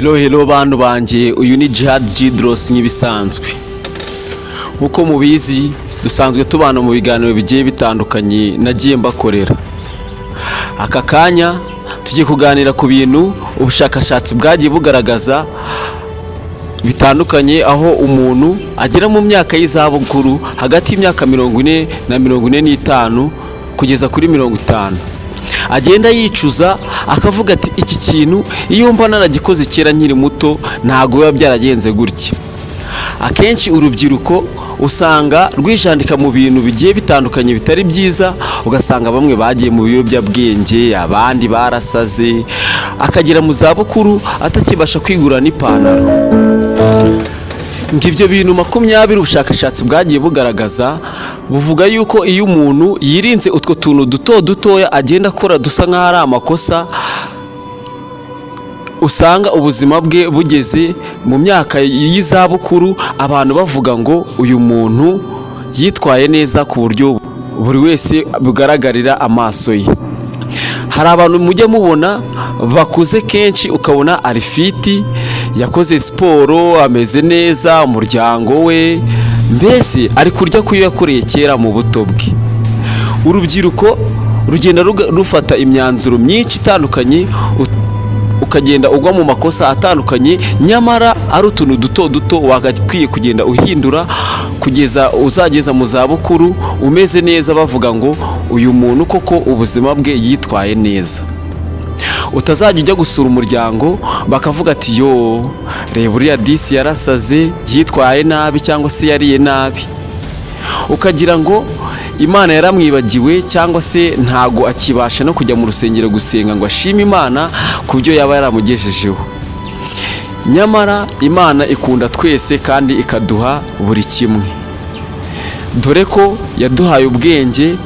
Hello bantu banjye, uyu ni Jihad Jidros nk'ibisanzwe. Nkuko mubizi dusanzwe tubana mu biganiro bigiye bitandukanye nagiye mbakorera. Aka kanya tugiye kuganira ku bintu ubushakashatsi bwagiye bugaragaza bitandukanye, aho umuntu agera mu myaka y'izabukuru hagati y'imyaka 40 na 45 kugeza kuri 50 agenda yicuza akavuga ati iki kintu iyo mba naragikoze kera nkiri muto ntago biba byaragenze gutya. Akenshi urubyiruko usanga rwijandika mu bintu bigiye bitandukanye bitari byiza, ugasanga bamwe bagiye mu biyobyabwenge, abandi barasaze, akagera mu zabukuru atakibasha kwigura n'ipantaro. Ngibyo bintu 20 ubushakashatsi bwagiye bugaragaza buvuga yuko iyo umuntu yirinze utwo tuntu dutoya agenda akora dusa nk'aho ari amakosa, usanga ubuzima bwe bugeze mu myaka y'izabukuru abantu bavuga ngo uyu muntu yitwaye neza ku buryo buri wese bugaragarira amaso ye. Hari abantu mujya mubona bakuze kenshi ukabona ari fiti, yakoze siporo, ameze neza, umuryango we mbese ari kurya kuyo yakoreye kera mu buto bwe. Urubyiruko rugenda rufata imyanzuro myinshi itandukanye, ukagenda ugwa mu makosa atandukanye, nyamara ari utuntu duto wagakwiye kugenda uhindura kugeza uzageza mu zabukuru umeze neza, bavuga ngo uyu muntu koko ubuzima bwe yitwaye neza. Utazajya ujya gusura umuryango bakavuga ati yo reba uriya disi yarasaze, yitwaye nabi cyangwa se yariye nabi, ukagira ngo Imana yaramwibagiwe cyangwa se ntago akibasha no kujya mu rusengero gusenga ngo ashime Imana ku byo yaba yaramugejejeho. Nyamara Imana ikunda twese kandi ikaduha buri kimwe, dore ko yaduhaye ubwenge,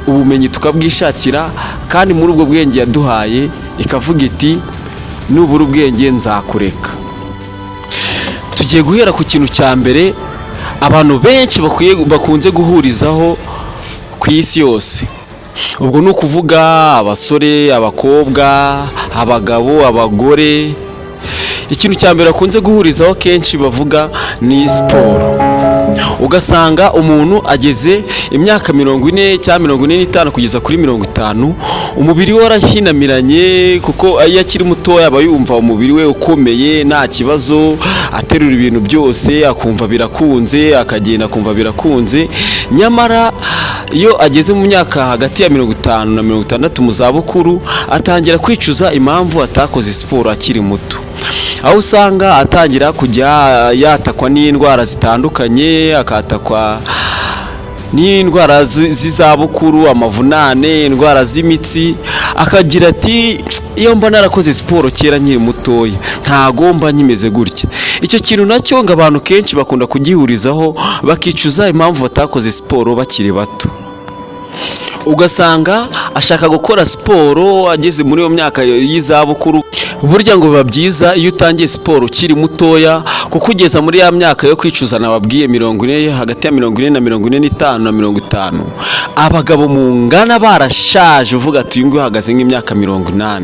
ubumenyi tukabwishakira, kandi muri ubwo bwenge yaduhaye ikavuga iti nubura ubwenge nzakureka. Tugiye guhera ku kintu cya mbere abantu benshi bakunze guhurizaho ku isi yose. Ubwo ni ukuvuga abasore, abakobwa, abagabo, abagore. Ikintu cya mbere bakunze guhurizaho kenshi bavuga ni siporo. Ugasanga umuntu ageze imyaka 40 cyangwa 45 kugeza kuri 50, umubiri we warahinamiranye, kuko iyo akiri mutoya aba yumva umubiri we ukomeye nta kibazo, aterura ibintu byose akumva birakunze, akagenda akumva birakunze. Nyamara iyo ageze mu myaka hagati ya 50 na 60 mu zabukuru atangira kwicuza impamvu atakoze siporo akiri muto, aho usanga atangira kujya yatakwa n'indwara zitandukanye, akatakwa n'indwara z'izabukuru, amavunane, indwara z'imitsi, akagira ati iyo mba narakoze siporo kera nkiri mutoya ntago mba nkimeze gutya. Icyo kintu nacyo ngo abantu kenshi bakunda kugihurizaho bakicuza impamvu batakoze siporo bakiri bato. Ugasanga ashaka gukora siporo ageze muri iyo myaka y'izabukuru. Burya ngo biba byiza iyo utangiye siporo ukiri mutoya, kuko ugeza muri ya myaka yo kwicuza nababwiye 40, hagati ya 40 na 45 na 50, abagabo mu ngana barashaje, uvuga ati uyu nguyu uhagaze nk'imyaka 80.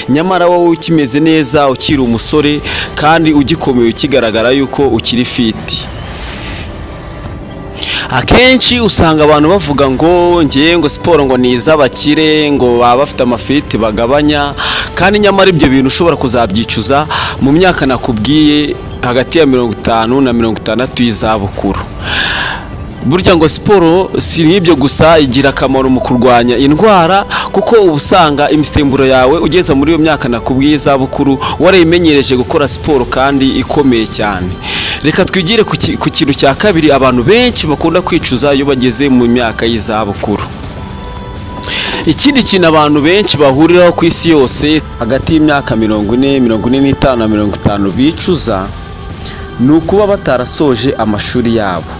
Nyamara wowe ukimeze neza, ukiri umusore kandi ugikomeye, ukigaragara yuko ukiri fiti. Akenshi usanga abantu bavuga ngo ngiye ngo siporo ngo ni iz'abakire, ngo baba bafite amafiriti bagabanya, kandi nyamara ibyo bintu ushobora kuzabyicuza mu myaka nakubwiye hagati ya 50 na 60 y'izabukuru. Burya ngo siporo si n'ibyo gusa, igira akamaro mu kurwanya indwara, kuko uba usanga imisemburo yawe ugeze muri iyo myaka nakubwiye y'izabukuru warayimenyereje gukora siporo kandi ikomeye cyane. Reka twigire ku kintu cya kabiri abantu benshi bakunda kwicuza iyo bageze mu myaka y'izabukuru. Ikindi kintu abantu benshi bahuriraho ku isi yose hagati y'imyaka 40, 45 na 50 bicuza ni ukuba batarasoje amashuri yabo.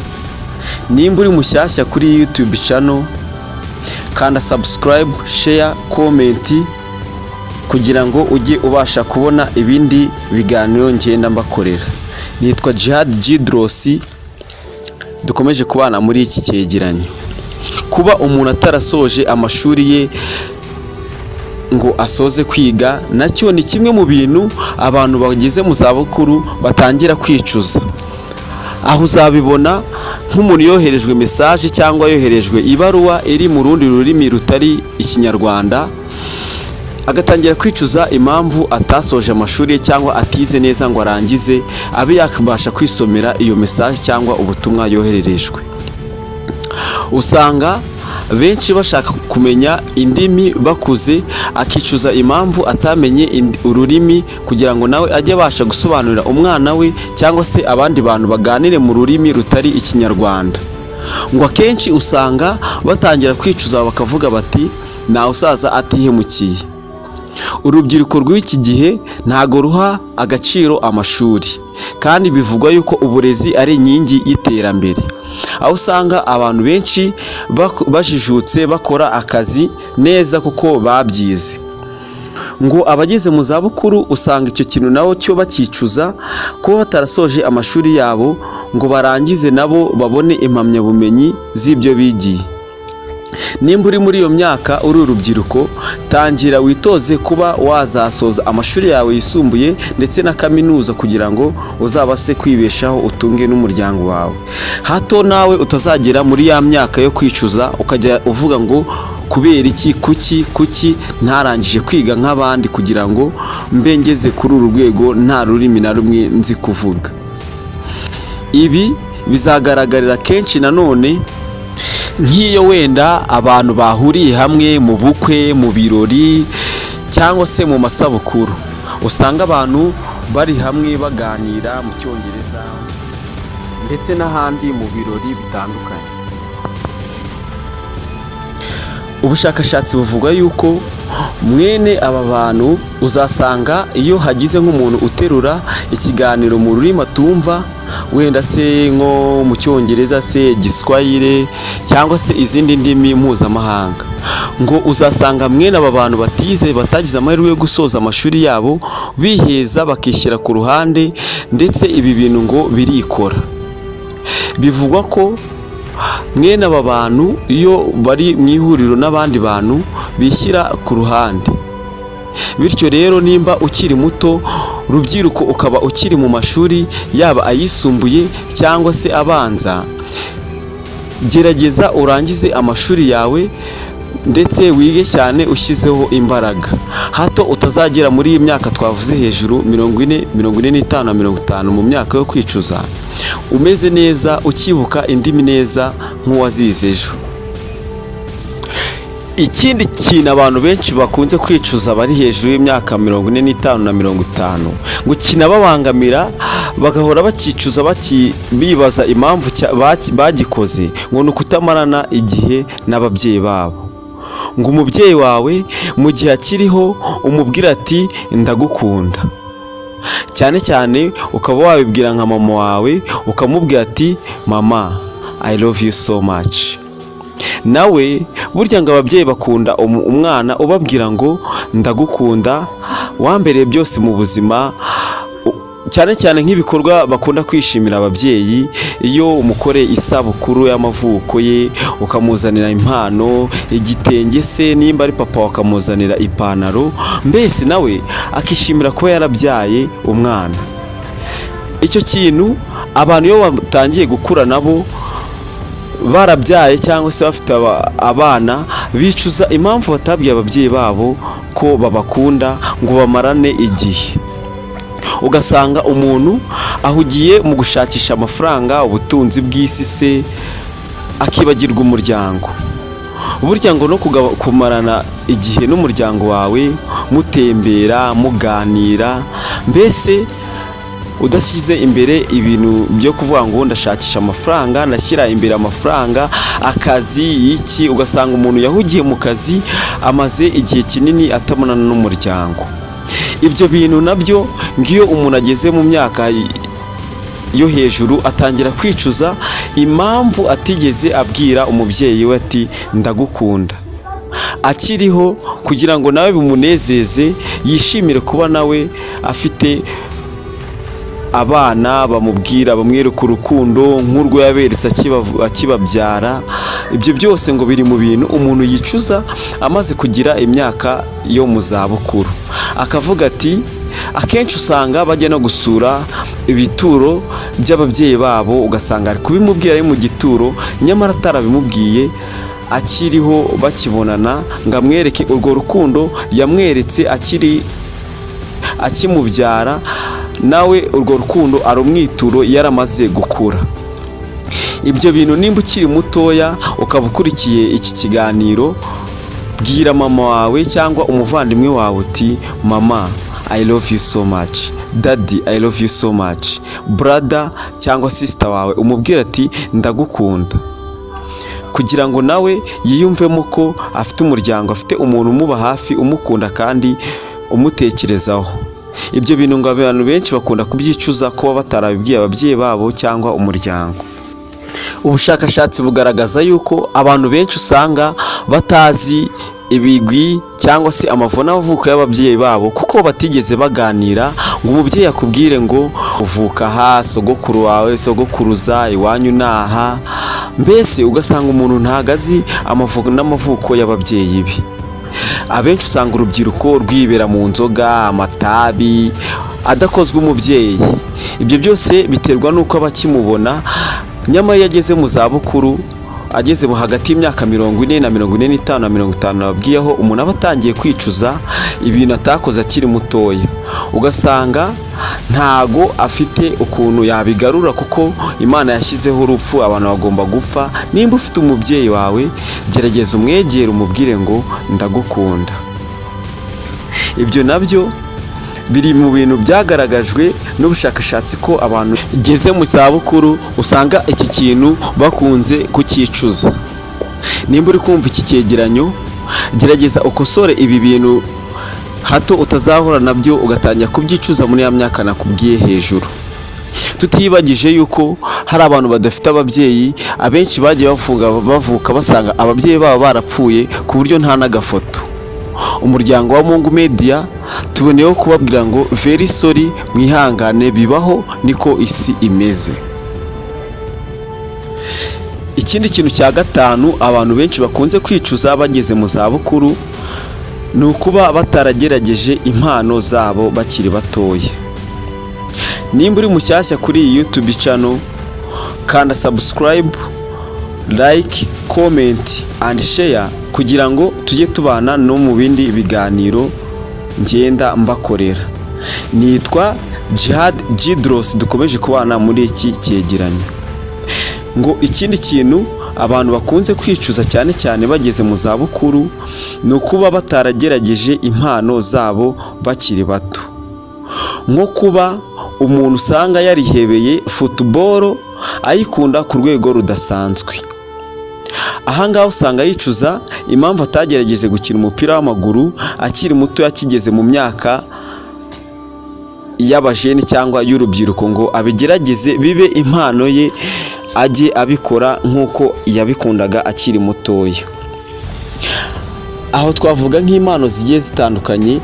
Nimba uri mushyashya kuri YouTube channel, kanda subscribe, share, comment kugira ngo ujye ubasha kubona ibindi biganiro ngenda mbakorera. Nitwa Jihad Jidros, dukomeje kubana muri iki cyegeranyo. Kuba umuntu atarasoje amashuri ye ngo asoze kwiga, nacyo ni kimwe mu bintu abantu bageze mu zabukuru batangira kwicuza. Aho uzabibona nk'umuntu yoherejwe mesaje cyangwa yoherejwe ibaruwa iri mu rundi rurimi rutari Ikinyarwanda, agatangira kwicuza impamvu atasoje amashuri ye cyangwa atize neza ngo arangize abe yakabasha kwisomera iyo mesaje cyangwa ubutumwa yohererejwe. Usanga benshi bashaka kumenya indimi bakuze, akicuza impamvu atamenye ururimi kugira ngo nawe ajye abasha gusobanurira umwana we cyangwa se abandi bantu baganire mu rurimi rutari Ikinyarwanda. Ngo akenshi usanga batangira kwicuza bakavuga bati nta usaza atihemukiye. Urubyiruko rw'iki gihe ntago ruha agaciro amashuri, kandi bivugwa yuko uburezi ari inkingi y'iterambere. Aho usanga abantu benshi bajijutse bakora akazi neza kuko babyize. Ngo abageze mu zabukuru usanga icyo kintu nabo cyo bakicuza, kuba batarasoje amashuri yabo ngo barangize nabo babone impamyabumenyi z'ibyo bigiye. Nimba uri muri iyo myaka uri urubyiruko, tangira witoze kuba wazasoza amashuri yawe yisumbuye ndetse na kaminuza kugira ngo uzabashe kwibeshaho utunge n'umuryango wawe. Hato nawe utazagera muri ya myaka yo kwicuza ukajya uvuga ngo kubera iki, kuki ntarangije kwiga nk'abandi kugira ngo mbe ngeze kuri uru rwego nta rurimi na rumwe nzi kuvuga. Ibi bizagaragarira kenshi nanone nk'iyo wenda abantu bahuriye hamwe mu bukwe, mu birori cyangwa se mu masabukuru, usanga abantu bari hamwe baganira mu Cyongereza ndetse n'ahandi mu birori bitandukanye. Ubushakashatsi buvuga yuko mwene aba bantu uzasanga iyo hagize nk'umuntu uterura ikiganiro mu rurimi atumva, wenda se nko mu Cyongereza se, Igiswahili cyangwa se izindi ndimi mpuzamahanga, ngo uzasanga mwene aba bantu batagize amahirwe yo gusoza amashuri yabo biheza bakishyira ku ruhande, ndetse ibi bintu ngo birikora. Bivugwa ko mwene aba bantu iyo bari mu ihuriro n'abandi bantu bishyira ku ruhande. Bityo rero nimba ukiri muto, rubyiruko ukaba ukiri mu mashuri yaba ayisumbuye cyangwa se abanza, gerageza urangize amashuri yawe ndetse wige cyane ushyizeho imbaraga, hato utazagera muri iyi myaka twavuze hejuru 40, 45 na 50 mu myaka yo kwicuza umeze neza, ukibuka indimi neza nk'uwazize ejo. Ikindi kintu abantu benshi bakunze kwicuza bari hejuru y'imyaka 45 na 50 ngo kinababangamira, bagahora bakicuza bibaza impamvu bagikoze, ngo ni ukutamarana igihe n'ababyeyi babo. Ngo umubyeyi wawe mu gihe akiriho umubwira ati ndagukunda, cyane cyane ukaba wabibwira nka mama wawe ukamubwira ati mama I love you so much. Nawe burya ngo ababyeyi bakunda umwana ubabwira ngo ndagukunda, wambereye byose mu buzima, cyane cyane nk'ibikorwa bakunda kwishimira ababyeyi. Iyo umukoreye isabukuru y'amavuko ye ukamuzanira impano, igitenge se nimba ari papa wakamuzanira ipantaro, mbese nawe akishimira kuba yarabyaye umwana. Icyo kintu abantu iyo batangiye gukura nabo barabyaye cyangwa se bafite abana, bicuza impamvu batabwiye ababyeyi babo ko babakunda ngo bamarane igihe. Ugasanga umuntu ahugiye mu gushakisha amafaranga, ubutunzi bw'isi se, akibagirwa umuryango. Burya ngo no kumarana igihe n'umuryango wawe, mutembera, muganira, mbese udasize imbere ibintu byo kuvuga ngo ndashakisha amafaranga, ndashyira imbere amafaranga, akazi iki, ugasanga umuntu yahugiye mu kazi amaze igihe kinini atabonana n'umuryango. Ibyo bintu nabyo ngiyo umuntu ageze mu myaka yo hejuru atangira kwicuza impamvu atigeze abwira umubyeyi we ati ndagukunda akiriho, kugira ngo nawe bimunezeze, yishimire kuba nawe afite abana bamubwira bamwereka urukundo nk'urwo yaberetse akibabyara. Ibyo byose ngo biri mu bintu umuntu yicuza amaze kugira imyaka yo mu zabukuru. Akavuga ati akenshi usanga bajya no gusura ibituro by'ababyeyi babo, ugasanga ari kubimubwira ari mu gituro nyamara atarabimubwiye akiriho bakibonana ngo amwereke urwo rukundo yamweretse akimubyara, nawe urwo rukundo ari umwituro yaramaze gukura. Ibyo bintu nimba ukiri mutoya ukaba ukurikiye iki kiganiro, bwira mama wawe cyangwa umuvandimwe wawe uti mama I love you so much, daddy I love you so much, brother cyangwa sister wawe umubwira ati ndagukunda, kugira ngo nawe yiyumvemo ko afite umuryango, afite umuntu umuba hafi umukunda kandi umutekerezaho. Ibyo bintu ngo abantu benshi bakunda kubyicuza kuba batarabibwiye ababyeyi babo cyangwa umuryango. Ubushakashatsi bugaragaza yuko abantu benshi usanga batazi ibigwi cyangwa se amavuko y'ababyeyi babo kuko batigeze baganira ngo umubyeyi akubwire ngo uvuka aha, sogokuru wawe, sogokuruza iwanyu naha. Mbese ugasanga umuntu ntagazi n'amavuko y'ababyeyi be. Abenshi usanga urubyiruko rwibera mu nzoga, amatabi, adakozwe umubyeyi. Ibyo byose biterwa n'uko abakimubona, nyamara iyo ageze mu zabukuru, ageze hagati y'imyaka 40 na 45 na 50 babwiyeho, umuntu aba atangiye kwicuza ibintu atakoze akiri mutoya. Ugasanga ntago afite ukuntu yabigarura kuko Imana yashyizeho urupfu, abantu bagomba gupfa. Nimba ufite umubyeyi wawe, gerageza umwegere umubwire ngo ndagukunda. Ibyo nabyo biri mu bintu byagaragajwe n'ubushakashatsi ko abantu geze mu zabukuru usanga iki kintu bakunze kucyicuza. Nimba uri kumva iki cyegeranyo, gerageza ukosore ibi bintu hato utazahura nabyo ugatangira kubyicuza muri ya myaka nakubwiye hejuru. Tutibagije yuko hari abantu badafite ababyeyi, abenshi bagiye bavuka basanga ababyeyi babo barapfuye ku buryo nta n'agafoto. Umuryango wa Mungu Media tuboneyeho kubabwira ngo very sorry, mwihangane, bibaho, niko isi imeze. Ikindi kintu cya gatanu abantu benshi bakunze kwicuza bageze mu zabukuru ni ukuba bataragerageje impano zabo bakiri batoya. Nimba uri mushyashya kuri iyi YouTube channel, kanda subscribe, like, comment and share kugira ngo tujye tubana no mu bindi biganiro ngenda mbakorera. Nitwa Jihad Gidros, dukomeje kubana muri iki cyegeranyo. Ngo ikindi kintu abantu bakunze kwicuza cyane cyane bageze mu zabukuru ni ukuba bataragerageje impano zabo bakiri bato. Nko kuba umuntu usanga yarihebeye football, ayikunda ku rwego rudasanzwe. Ahangaha usanga yicuza impamvu atagerageje gukina umupira w'amaguru akiri muto, yakigeze mu myaka y'abajeni cyangwa y'urubyiruko ngo abigerageze bibe impano ye, ajye abikora nk'uko yabikundaga akiri mutoya. Aho twavuga nk'impano zigiye zitandukanye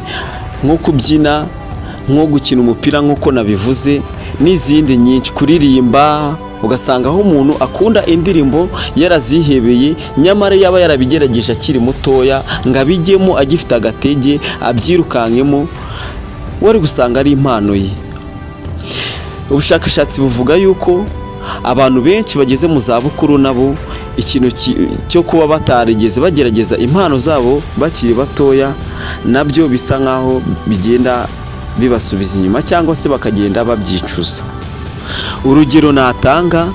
nko kubyina, nko gukina umupira nk'uko nabivuze, n'izindi nyinshi, kuririmba. Ugasanga aho umuntu akunda indirimbo yarazihebeye, nyamara yaba yarabigerageje akiri mutoya ngo abijyemo agifite agatege abyirukankemo, wari gusanga ari impano ye. Ubushakashatsi buvuga yuko abantu benshi bageze mu zabukuru nabo ikintu cyo kuba batarigeze bagerageza impano zabo bakiri batoya nabyo bisa nkaho bigenda bibasubiza inyuma cyangwa se bakagenda babyicuza. Urugero natanga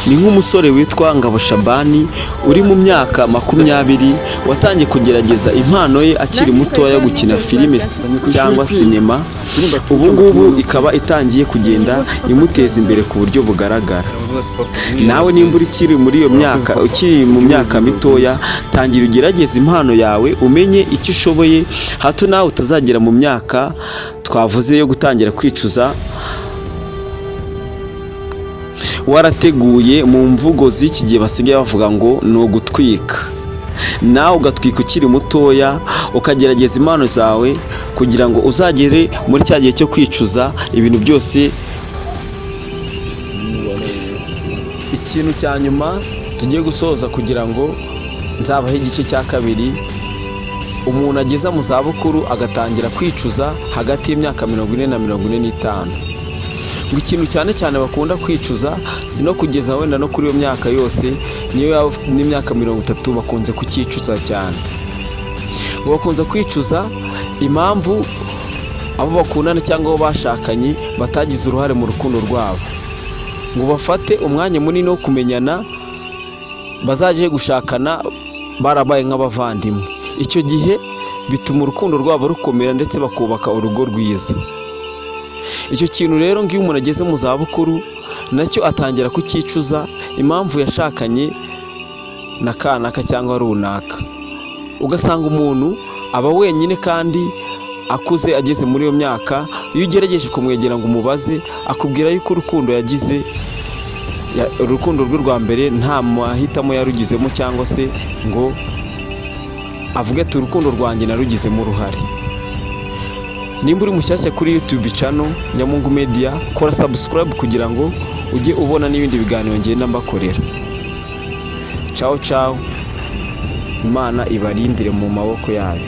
ni nk'umusore witwa Ngabo Shabani uri mu myaka 20, watangiye kugerageza impano ye akiri mutoya gukina filime cyangwa sinema. Ubu ngubu ikaba itangiye kugenda imuteza imbere ku buryo bugaragara. Nawe nimba uri muri iyo myaka, ukiri mu myaka mitoya, tangira ugerageze impano yawe, umenye icyo ushoboye, hato nawe utazagera mu myaka twavuze yo gutangira kwicuza warateguye. Mu mvugo z'iki gihe basigaye bavuga ngo ni ugutwika. Nawe ugatwika ukiri mutoya, ukagerageza impano zawe kugira ngo uzagere muri cya gihe cyo kwicuza ibintu byose ikintu cya nyuma tugiye gusoza kugira ngo nzabahe igice cya kabiri, umuntu ageza mu zabukuru agatangira kwicuza hagati y'imyaka 40 na 45. ngo ikintu cyane cyane bakunda kwicuza si no kugeza wenda no kuri iyo myaka yose, niyo yaba ufite n'imyaka 30 bakunze kucyicuza cyane. ngo bakunze kwicuza impamvu abo bakundana cyangwa abo bashakanye batagize uruhare mu rukundo rwabo, ngo bafate umwanya munini wo kumenyana, bazaje gushakana barabaye nk'abavandimwe. Icyo gihe bituma urukundo rwabo rukomera ndetse bakubaka urugo rwiza. Icyo kintu rero ngiyo umuntu ageze mu zabukuru nacyo atangira kucyicuza, impamvu yashakanye na kanaka cyangwa runaka. Ugasanga umuntu aba wenyine kandi akuze ageze muri iyo myaka, iyo ugerageje kumwegera ngo umubaze akubwira yuko urukundo yagize, urukundo rwe rwa mbere nta mahitamo yarugizemo, cyangwa se ngo avuge ati urukundo rwanjye narugizemo uruhare. Nimba uri mushyashya kuri YouTube channel Nyamungu Media, kora subscribe kugira ngo ujye ubona n'ibindi biganiro ngenda mbakorera. Ciao ciao, Imana ibarindire mu maboko yayo.